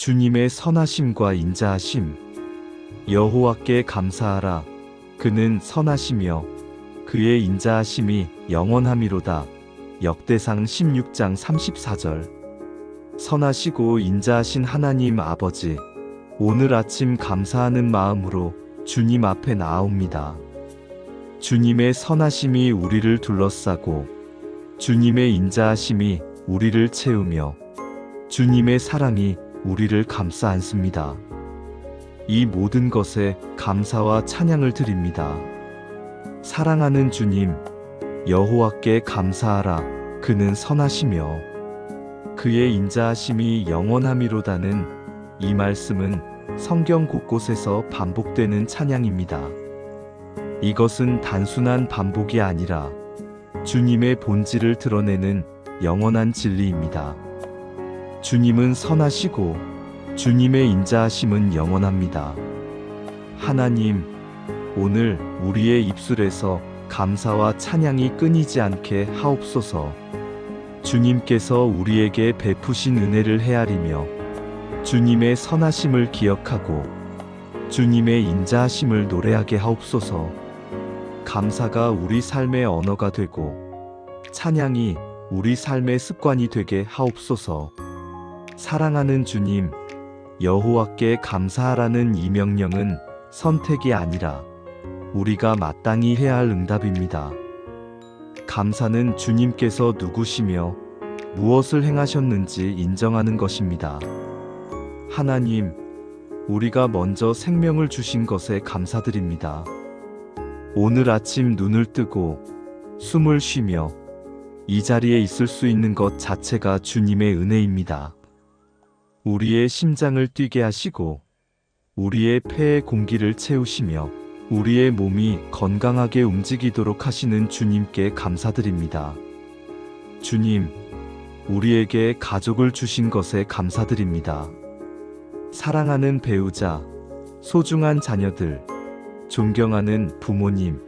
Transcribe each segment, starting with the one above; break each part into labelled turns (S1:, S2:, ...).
S1: 주님의 선하심과 인자하심. 여호와께 감사하라. 그는 선하시며 그의 인자하심이 영원함이로다. 역대상 16장 34절. 선하시고 인자하신 하나님 아버지, 오늘 아침 감사하는 마음으로 주님 앞에 나아옵니다. 주님의 선하심이 우리를 둘러싸고 주님의 인자하심이 우리를 채우며 주님의 사랑이 우리를 감싸 안습니다. 이 모든 것에 감사와 찬양을 드립니다. 사랑하는 주님, 여호와께 감사하라. 그는 선하시며 그의 인자하심이 영원함이로다는 이 말씀은 성경 곳곳에서 반복되는 찬양입니다. 이것은 단순한 반복이 아니라 주님의 본질을 드러내는 영원한 진리입니다. 주님은 선하시고 주님의 인자하심은 영원합니다. 하나님, 오늘 우리의 입술에서 감사와 찬양이 끊이지 않게 하옵소서. 주님께서 우리에게 베푸신 은혜를 헤아리며 주님의 선하심을 기억하고 주님의 인자하심을 노래하게 하옵소서. 감사가 우리 삶의 언어가 되고 찬양이 우리 삶의 습관이 되게 하옵소서. 사랑하는 주님, 여호와께 감사하라는 이 명령은 선택이 아니라 우리가 마땅히 해야 할 응답입니다. 감사는 주님께서 누구시며 무엇을 행하셨는지 인정하는 것입니다. 하나님, 우리가 먼저 생명을 주신 것에 감사드립니다. 오늘 아침 눈을 뜨고 숨을 쉬며 이 자리에 있을 수 있는 것 자체가 주님의 은혜입니다. 우리의 심장을 뛰게 하시고 우리의 폐의 공기를 채우시며 우리의 몸이 건강하게 움직이도록 하시는 주님께 감사드립니다. 주님, 우리에게 가족을 주신 것에 감사드립니다. 사랑하는 배우자, 소중한 자녀들, 존경하는 부모님,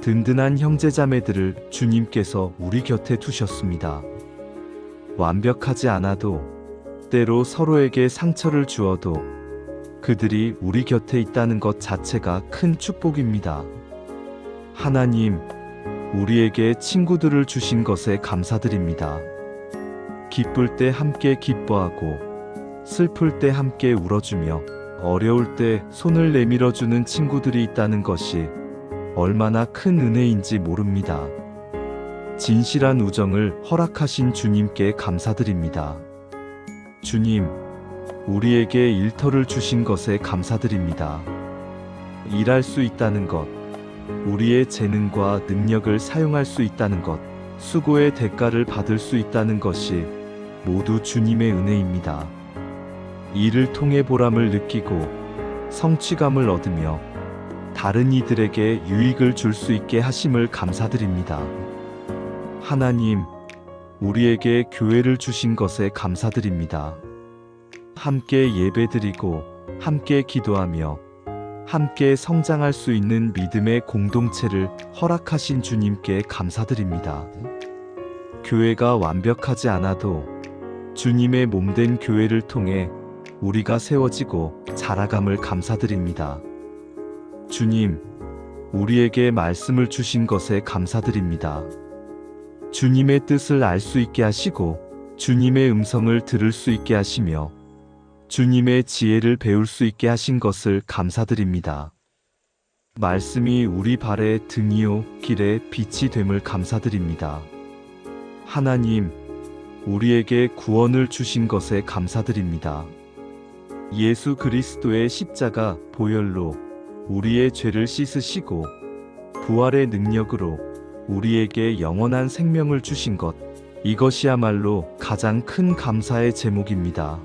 S1: 든든한 형제자매들을 주님께서 우리 곁에 두셨습니다. 완벽하지 않아도 때로 서로에게 상처를 주어도 그들이 우리 곁에 있다는 것 자체가 큰 축복입니다. 하나님, 우리에게 친구들을 주신 것에 감사드립니다. 기쁠 때 함께 기뻐하고 슬플 때 함께 울어주며 어려울 때 손을 내밀어주는 친구들이 있다는 것이 얼마나 큰 은혜인지 모릅니다. 진실한 우정을 허락하신 주님께 감사드립니다. 주님, 우리에게 일터를 주신 것에 감사드립니다. 일할 수 있다는 것, 우리의 재능과 능력을 사용할 수 있다는 것, 수고의 대가를 받을 수 있다는 것이 모두 주님의 은혜입니다. 일을 통해 보람을 느끼고 성취감을 얻으며 다른 이들에게 유익을 줄 수 있게 하심을 감사드립니다. 하나님, 우리에게 교회를 주신 것에 감사드립니다. 함께 예배드리고 함께 기도하며 함께 성장할 수 있는 믿음의 공동체를 허락하신 주님께 감사드립니다. 교회가 완벽하지 않아도 주님의 몸된 교회를 통해 우리가 세워지고 자라감을 감사드립니다. 주님, 우리에게 말씀을 주신 것에 감사드립니다. 주님의 뜻을 알 수 있게 하시고 주님의 음성을 들을 수 있게 하시며 주님의 지혜를 배울 수 있게 하신 것을 감사드립니다. 말씀이 우리 발의 등이요 길의 빛이 됨을 감사드립니다. 하나님, 우리에게 구원을 주신 것에 감사드립니다. 예수 그리스도의 십자가 보혈로 우리의 죄를 씻으시고 부활의 능력으로 우리에게 영원한 생명을 주신 것, 이것이야말로 가장 큰 감사의 제목입니다.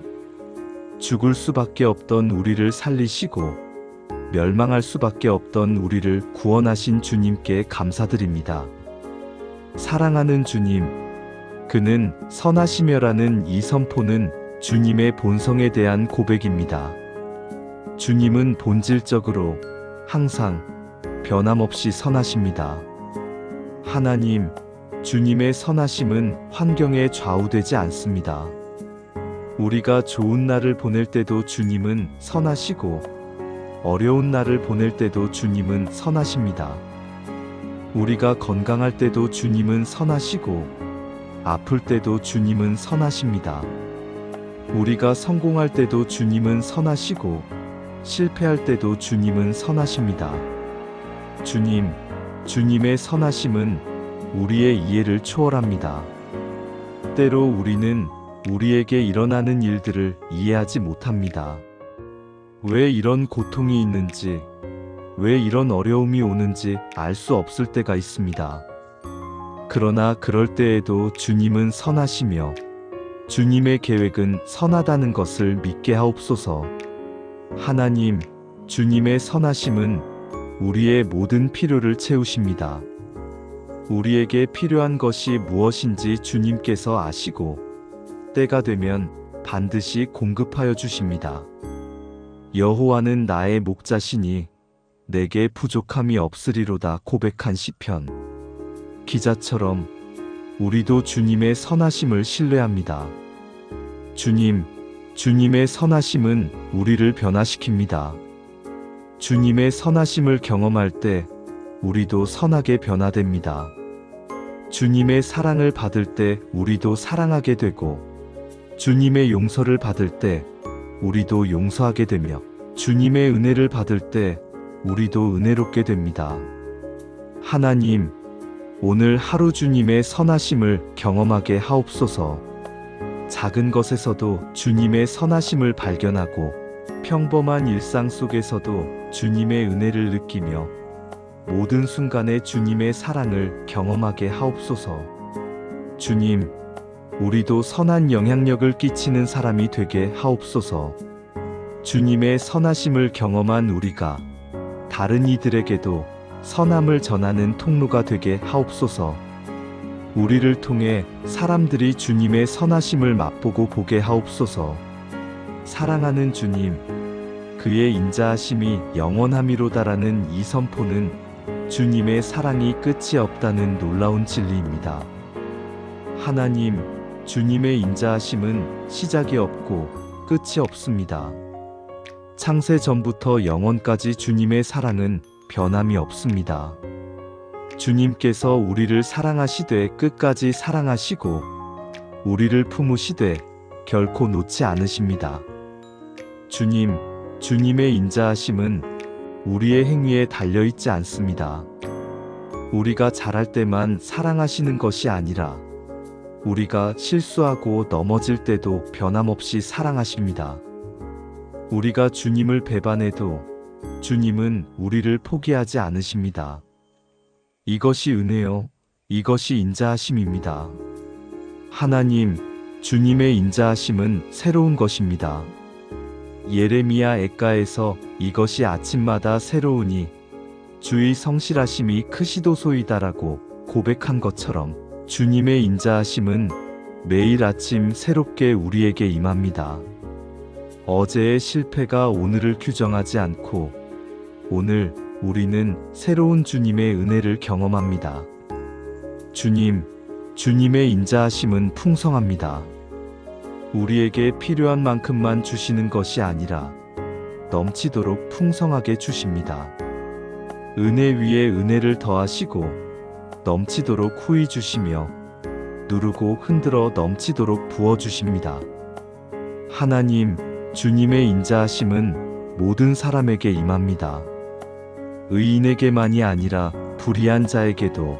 S1: 죽을 수밖에 없던 우리를 살리시고 멸망할 수밖에 없던 우리를 구원하신 주님께 감사드립니다. 사랑하는 주님, 그는 선하시며라는 이 선포는 주님의 본성에 대한 고백입니다. 주님은 본질적으로 항상 변함없이 선하십니다. 하나님, 주님의 선하심은 환경에 좌우되지 않습니다. 우리가 좋은 날을 보낼 때도 주님은 선하시고 어려운 날을 보낼 때도 주님은 선하십니다. 우리가 건강할 때도 주님은 선하시고 아플 때도 주님은 선하십니다. 우리가 성공할 때도 주님은 선하시고 실패할 때도 주님은 선하십니다. 주님의 선하심은 우리의 이해를 초월합니다. 때로 우리는 우리에게 일어나는 일들을 이해하지 못합니다. 왜 이런 고통이 있는지, 왜 이런 어려움이 오는지 알 수 없을 때가 있습니다. 그러나 그럴 때에도 주님은 선하시며 주님의 계획은 선하다는 것을 믿게 하옵소서. 하나님, 주님의 선하심은 우리의 모든 필요를 채우십니다. 우리에게 필요한 것이 무엇인지 주님께서 아시고 때가 되면 반드시 공급하여 주십니다. 여호와는 나의 목자시니 내게 부족함이 없으리로다 고백한 시편 기자처럼 우리도 주님의 선하심을 신뢰합니다. 주님의 선하심은 우리를 변화시킵니다. 주님의 선하심을 경험할 때 우리도 선하게 변화됩니다. 주님의 사랑을 받을 때 우리도 사랑하게 되고 주님의 용서를 받을 때 우리도 용서하게 되며 주님의 은혜를 받을 때 우리도 은혜롭게 됩니다. 하나님, 오늘 하루 주님의 선하심을 경험하게 하옵소서. 작은 것에서도 주님의 선하심을 발견하고 평범한 일상 속에서도 주님의 은혜를 느끼며 모든 순간에 주님의 사랑을 경험하게 하옵소서. 주님, 우리도 선한 영향력을 끼치는 사람이 되게 하옵소서. 주님의 선하심을 경험한 우리가 다른 이들에게도 선함을 전하는 통로가 되게 하옵소서. 우리를 통해 사람들이 주님의 선하심을 맛보고 보게 하옵소서. 사랑하는 주님, 그의 인자하심이 영원함이로다라는 이 선포는 주님의 사랑이 끝이 없다는 놀라운 진리입니다. 하나님, 주님의 인자하심은 시작이 없고 끝이 없습니다. 창세 전부터 영원까지 주님의 사랑은 변함이 없습니다. 주님께서 우리를 사랑하시되 끝까지 사랑하시고 우리를 품으시되 결코 놓지 않으십니다. 주님의 인자하심은 우리의 행위에 달려있지 않습니다. 우리가 잘할 때만 사랑하시는 것이 아니라 우리가 실수하고 넘어질 때도 변함없이 사랑하십니다. 우리가 주님을 배반해도 주님은 우리를 포기하지 않으십니다. 이것이 은혜요, 이것이 인자하심입니다. 하나님, 주님의 인자하심은 새로운 것입니다. 예레미야 애가에서 이것이 아침마다 새로우니 주의 성실하심이 크시도소이다라고 고백한 것처럼 주님의 인자하심은 매일 아침 새롭게 우리에게 임합니다. 어제의 실패가 오늘을 규정하지 않고 오늘 우리는 새로운 주님의 은혜를 경험합니다. 주님의 인자하심은 풍성합니다. 우리에게 필요한 만큼만 주시는 것이 아니라 넘치도록 풍성하게 주십니다. 은혜 위에 은혜를 더하시고 넘치도록 후히 주시며 누르고 흔들어 넘치도록 부어주십니다. 하나님, 주님의 인자하심은 모든 사람에게 임합니다. 의인에게만이 아니라 불의한 자에게도,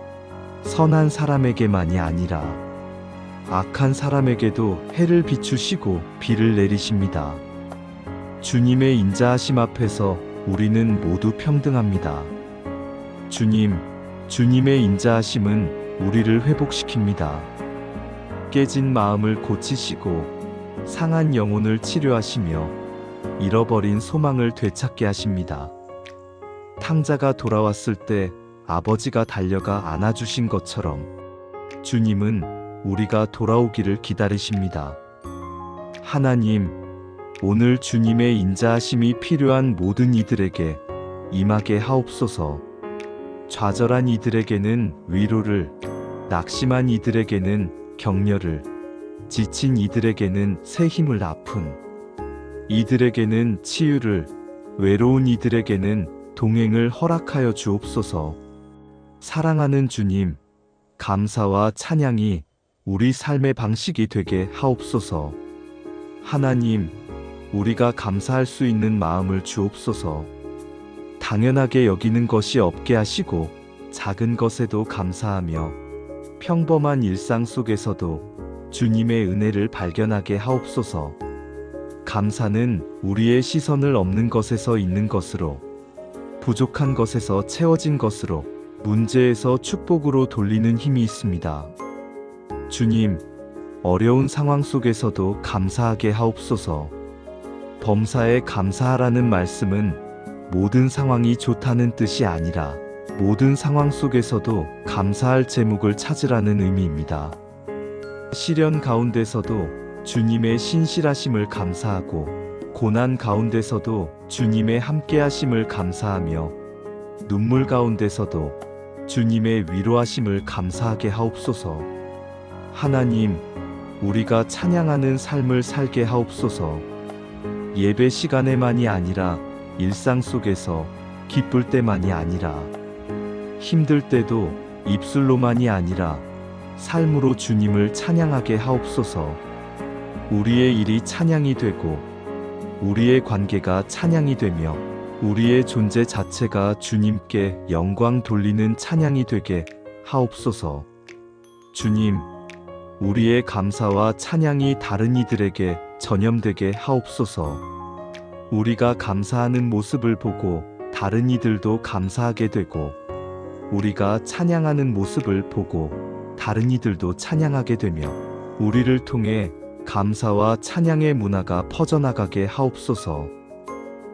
S1: 선한 사람에게만이 아니라 악한 사람에게도 해를 비추시고 비를 내리십니다. 주님의 인자하심 앞에서 우리는 모두 평등합니다. 주님의 인자하심은 우리를 회복시킵니다. 깨진 마음을 고치시고 상한 영혼을 치료하시며 잃어버린 소망을 되찾게 하십니다. 탕자가 돌아왔을 때 아버지가 달려가 안아주신 것처럼 주님은 우리가 돌아오기를 기다리십니다. 하나님, 오늘 주님의 인자하심이 필요한 모든 이들에게 임하게 하옵소서. 좌절한 이들에게는 위로를, 낙심한 이들에게는 격려를, 지친 이들에게는 새 힘을, 아픈 이들에게는 치유를, 외로운 이들에게는 동행을 허락하여 주옵소서. 사랑하는 주님, 감사와 찬양이 우리 삶의 방식이 되게 하옵소서. 하나님, 우리가 감사할 수 있는 마음을 주옵소서. 당연하게 여기는 것이 없게 하시고 작은 것에도 감사하며 평범한 일상 속에서도 주님의 은혜를 발견하게 하옵소서. 감사는 우리의 시선을 없는 것에서 있는 것으로, 부족한 것에서 채워진 것으로, 문제에서 축복으로 돌리는 힘이 있습니다. 주님, 어려운 상황 속에서도 감사하게 하옵소서. 범사에 감사하라는 말씀은 모든 상황이 좋다는 뜻이 아니라 모든 상황 속에서도 감사할 제목을 찾으라는 의미입니다. 시련 가운데서도 주님의 신실하심을 감사하고 고난 가운데서도 주님의 함께하심을 감사하며 눈물 가운데서도 주님의 위로하심을 감사하게 하옵소서. 하나님, 우리가 찬양하는 삶을 살게 하옵소서. 예배 시간에만이 아니라 일상 속에서, 기쁠 때만이 아니라 힘들 때도 입술로만이 아니라 삶으로 주님을 찬양하게 하옵소서. 우리의 일이 찬양이 되고 우리의 관계가 찬양이 되며 우리의 존재 자체가 주님께 영광 돌리는 찬양이 되게 하옵소서. 주님, 우리의 감사와 찬양이 다른 이들에게 전염되게 하옵소서. 우리가 감사하는 모습을 보고 다른 이들도 감사하게 되고, 우리가 찬양하는 모습을 보고 다른 이들도 찬양하게 되며, 우리를 통해 감사와 찬양의 문화가 퍼져나가게 하옵소서.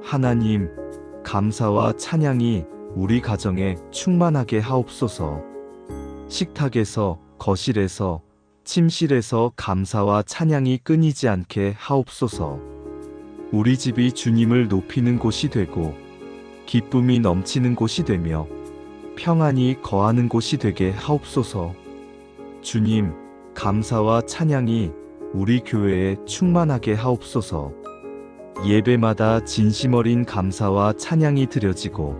S1: 하나님, 감사와 찬양이 우리 가정에 충만하게 하옵소서. 식탁에서, 거실에서, 침실에서 감사와 찬양이 끊이지 않게 하옵소서. 우리 집이 주님을 높이는 곳이 되고 기쁨이 넘치는 곳이 되며 평안이 거하는 곳이 되게 하옵소서. 주님, 감사와 찬양이 우리 교회에 충만하게 하옵소서. 예배마다 진심 어린 감사와 찬양이 드려지고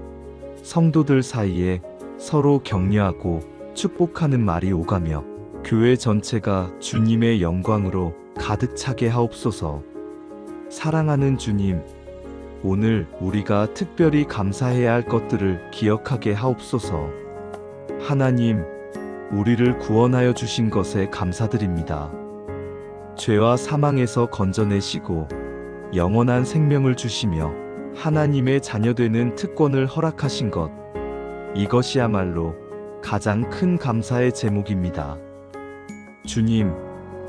S1: 성도들 사이에 서로 격려하고 축복하는 말이 오가며 교회 전체가 주님의 영광으로 가득 차게 하옵소서. 사랑하는 주님, 오늘 우리가 특별히 감사해야 할 것들을 기억하게 하옵소서. 하나님, 우리를 구원하여 주신 것에 감사드립니다. 죄와 사망에서 건져내시고 영원한 생명을 주시며 하나님의 자녀되는 특권을 허락하신 것, 이것이야말로 가장 큰 감사의 제목입니다. 주님,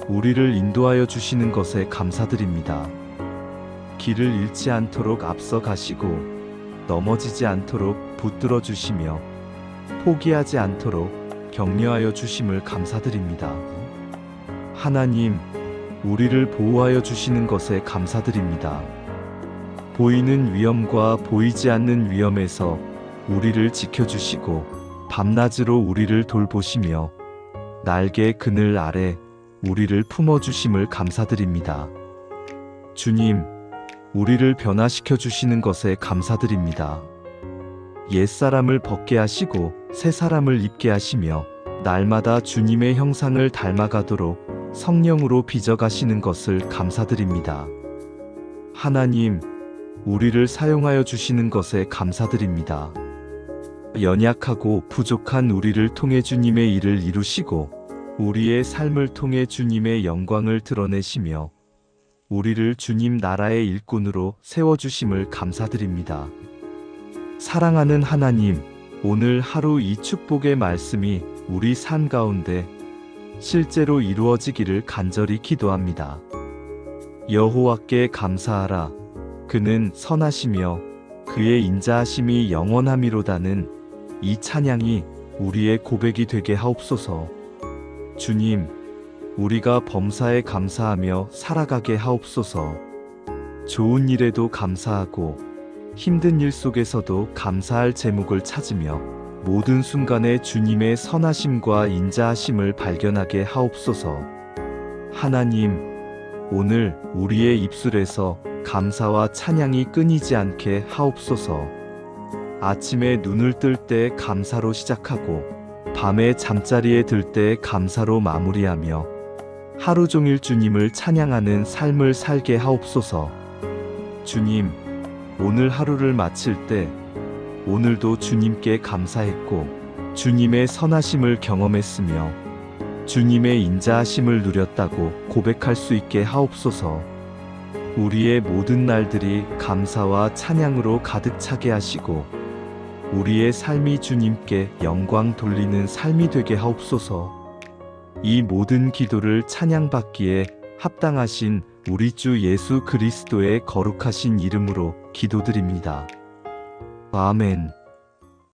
S1: 우리를 인도하여 주시는 것에 감사드립니다. 길을 잃지 않도록 앞서 가시고 넘어지지 않도록 붙들어 주시며 포기하지 않도록 격려하여 주심을 감사드립니다. 하나님, 우리를 보호하여 주시는 것에 감사드립니다. 보이는 위험과 보이지 않는 위험에서 우리를 지켜주시고 밤낮으로 우리를 돌보시며 날개 그늘 아래 우리를 품어주심을 감사드립니다. 주님, 우리를 변화시켜 주시는 것에 감사드립니다. 옛사람을 벗게 하시고 새 사람을 입게 하시며 날마다 주님의 형상을 닮아가도록 성령으로 빚어가시는 것을 감사드립니다. 하나님, 우리를 사용하여 주시는 것에 감사드립니다. 연약하고 부족한 우리를 통해 주님의 일을 이루시고 우리의 삶을 통해 주님의 영광을 드러내시며 우리를 주님 나라의 일꾼으로 세워주심을 감사드립니다. 사랑하는 하나님, 오늘 하루 이 축복의 말씀이 우리 삶 가운데 실제로 이루어지기를 간절히 기도합니다. 여호와께 감사하라. 그는 선하시며 그의 인자하심이 영원함이로다는 이 찬양이 우리의 고백이 되게 하옵소서. 주님, 우리가 범사에 감사하며 살아가게 하옵소서. 좋은 일에도 감사하고 힘든 일 속에서도 감사할 제목을 찾으며 모든 순간에 주님의 선하심과 인자하심을 발견하게 하옵소서. 하나님, 오늘 우리의 입술에서 감사와 찬양이 끊이지 않게 하옵소서. 아침에 눈을 뜰 때 감사로 시작하고 밤에 잠자리에 들 때 감사로 마무리하며 하루 종일 주님을 찬양하는 삶을 살게 하옵소서. 주님, 오늘 하루를 마칠 때 오늘도 주님께 감사했고 주님의 선하심을 경험했으며 주님의 인자하심을 누렸다고 고백할 수 있게 하옵소서. 우리의 모든 날들이 감사와 찬양으로 가득 차게 하시고 우리의 삶이 주님께 영광 돌리는 삶이 되게 하옵소서. 이 모든 기도를 찬양받기에 합당하신 우리 주 예수 그리스도의 거룩하신 이름으로 기도드립니다. 아멘.